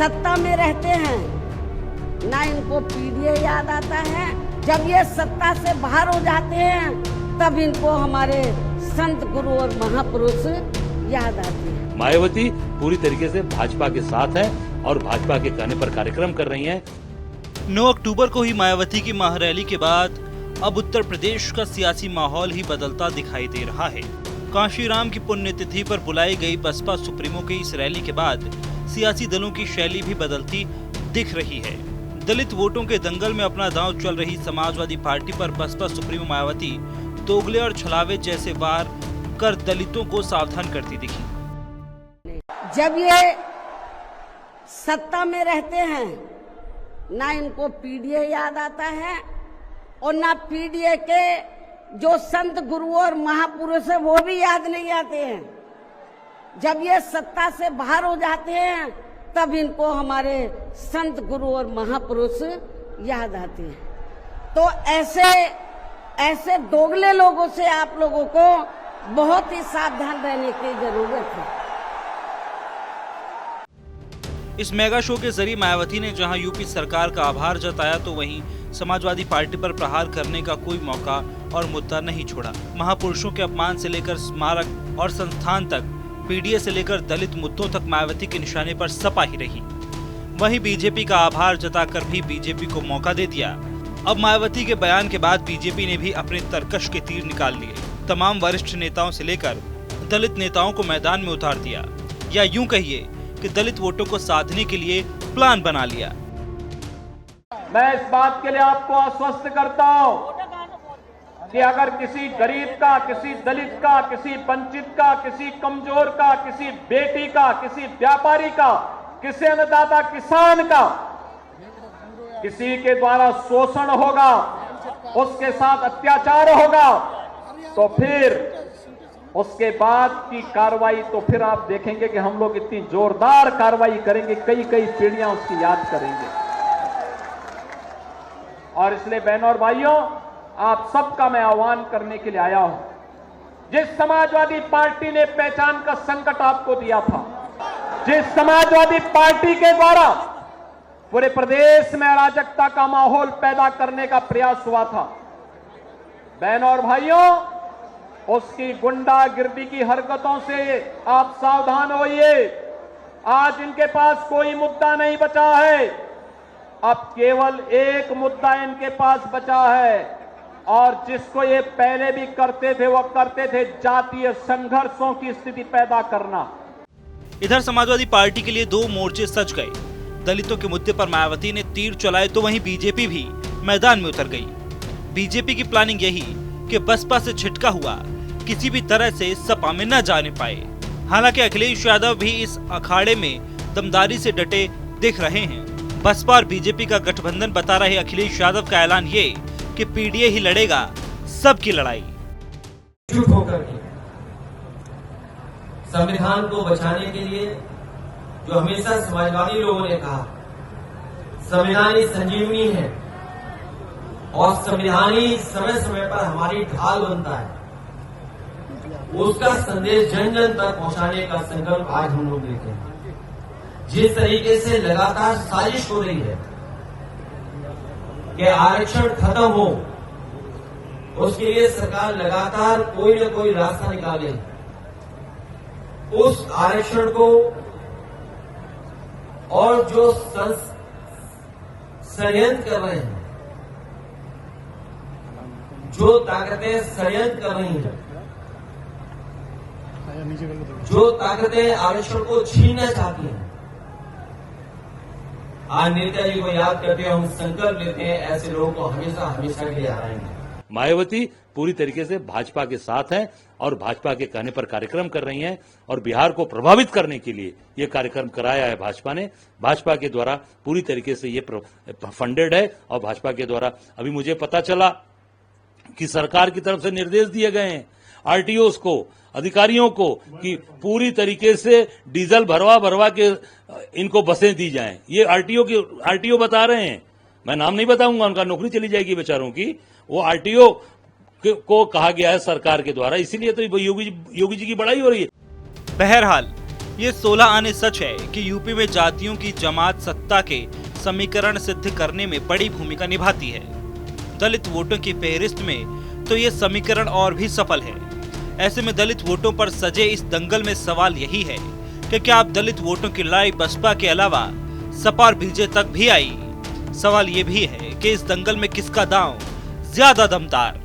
सत्ता में रहते हैं ना इनको पीडीए याद आता है। जब ये सत्ता से बाहर हो जाते हैं तब इनको हमारे संत गुरु और महापुरुष याद आते हैं। मायावती पूरी तरीके से भाजपा के साथ है और भाजपा के कहने पर कार्यक्रम कर रही हैं। 9 अक्टूबर को ही मायावती की महारैली के बाद अब उत्तर प्रदेश का सियासी माहौल ही बदलता दिखाई दे रहा है। कांशीराम की पुण्यतिथि पर बुलाई गई बसपा सुप्रीमो की इस रैली के बाद सियासी दलों की शैली भी बदलती दिख रही है। दलित वोटों के दंगल में अपना दांव चल रही समाजवादी पार्टी पर बसपा सुप्रीमो मायावती दोगले और छलावे जैसे वार कर दलितों को सावधान करती दिखी। जब ये सत्ता में रहते हैं ना इनको पीडीए याद आता है और ना पीडीए के जो संत गुरु और महापुरुष है वो भी याद नहीं आते हैं। जब ये सत्ता से बाहर हो जाते हैं तब इनको हमारे संत गुरु और महापुरुष याद आते हैं। तो ऐसे दोगले लोगों से आप लोगों को बहुत ही सावधान रहने की जरूरत है। इस मेगा शो के जरिए मायावती ने जहां यूपी सरकार का आभार जताया तो वहीं समाजवादी पार्टी पर प्रहार करने का कोई मौका और मुद्दा नहीं छोड़ा। महापुरुषों के अपमान से लेकर स्मारक और संस्थान तक, पीडीए से लेकर दलित मुद्दों तक मायावती के निशाने पर सपा ही रही। वहीं बीजेपी का आभार जताकर भी बीजेपी को मौका दे दिया। अब मायावती के बयान के बाद बीजेपी ने भी अपने तरकश के तीर निकाल लिए। तमाम वरिष्ठ नेताओं से लेकर दलित नेताओं को मैदान में उतार दिया, या यूं कहिए कि दलित वोटों को साधने के लिए प्लान बना लिया। मैं इस बात के लिए आपको आश्वस्त करता हूं कि अगर किसी गरीब का, किसी दलित का, किसी वंचित का, किसी कमजोर का, किसी बेटी का, किसी व्यापारी का, किसी अन्नदाता किसान का किसी के द्वारा शोषण होगा, उसके साथ अत्याचार होगा, तो फिर उसके बाद की कार्रवाई तो फिर आप देखेंगे कि हम लोग इतनी जोरदार कार्रवाई करेंगे, कई कई पीढ़ियां उसकी याद करेंगे। और इसलिए बहनों और भाइयों, आप सबका मैं आह्वान करने के लिए आया हूं। जिस समाजवादी पार्टी ने पहचान का संकट आपको दिया था, जिस समाजवादी पार्टी के द्वारा पूरे प्रदेश में अराजकता का माहौल पैदा करने का प्रयास हुआ था, बहनों और भाइयों, उसकी गुंडागिर्दी की हरकतों से आप सावधान होइए। आज इनके पास कोई मुद्दा नहीं बचा है, अब केवल एक मुद्दा इनके पास बचा है, और जिसको ये पहले भी करते थे, वो करते थे जातीय संघर्षों की स्थिति पैदा करना। इधर समाजवादी पार्टी के लिए 2 मोर्चे सज गए। दलितों के मुद्दे पर मायावती ने तीर चलाए तो वहीं बीजेपी भी मैदान में उतर गई। बीजेपी की प्लानिंग यही कि बसपा से छिटका हुआ किसी भी तरह से सपा में न जाने पाए। हालांकि अखिलेश यादव भी इस अखाड़े में दमदारी से डटे दिख रहे हैं। बसपा और बीजेपी का गठबंधन बता रहे अखिलेश यादव का ऐलान ये कि पीडीए ही लड़ेगा सबकी लड़ाई। चुप होकर के संविधान को बचाने के लिए, जो हमेशा समाजवादी लोगों ने कहा संविधान ही संजीवनी है और संविधान ही समय समय पर हमारी ढाल बनता है, उसका संदेश जन जन तक पहुंचाने का संकल्प आज हम लोग लेते हैं। जिस तरीके से लगातार साजिश हो रही है कि आरक्षण खत्म हो, उसके लिए सरकार लगातार कोई न कोई रास्ता निकाले, उस आरक्षण को और जो षड्यंत्र कर रहे हैं, जो ताकतें षड्यंत्र कर रही हैं, जो ताकतें आरक्षण को छीनना चाहती हैं, आज नेताजी को याद करते हैं, हम संकल्प लेते हैं ऐसे लोगों को हमेशा हमेशा के लिए हराएंगे। मायावती पूरी तरीके से भाजपा के साथ हैं और भाजपा के कहने पर कार्यक्रम कर रही हैं और बिहार को प्रभावित करने के लिए ये कार्यक्रम कराया है भाजपा ने। भाजपा के द्वारा पूरी तरीके से ये फंडेड है और भाजपा के द्वारा अभी मुझे पता चला कि सरकार की तरफ से निर्देश दिए गए हैं आरटीओस को, अधिकारियों को, कि पूरी तरीके से डीजल भरवा के इनको बसें दी जाएं। ये आरटीओ बता रहे हैं, मैं नाम नहीं बताऊंगा, उनका नौकरी चली जाएगी बेचारों की। वो आरटीओ को कहा गया है सरकार के द्वारा, इसीलिए तो योगी जी की बड़ाई हो रही है। बहरहाल ये 16 आने सच है कि यूपी में जातियों की जमात सत्ता के समीकरण सिद्ध करने में बड़ी भूमिका निभाती है। दलित वोटों की फेहरिस्त में तो ये समीकरण और भी सफल है। ऐसे में दलित वोटों पर सजे इस दंगल में सवाल यही है कि क्या अब दलित वोटों की लड़ाई बसपा के अलावा सपा और बीजेपी तक भी आई? सवाल ये भी है कि इस दंगल में किसका दांव ज्यादा दमदार?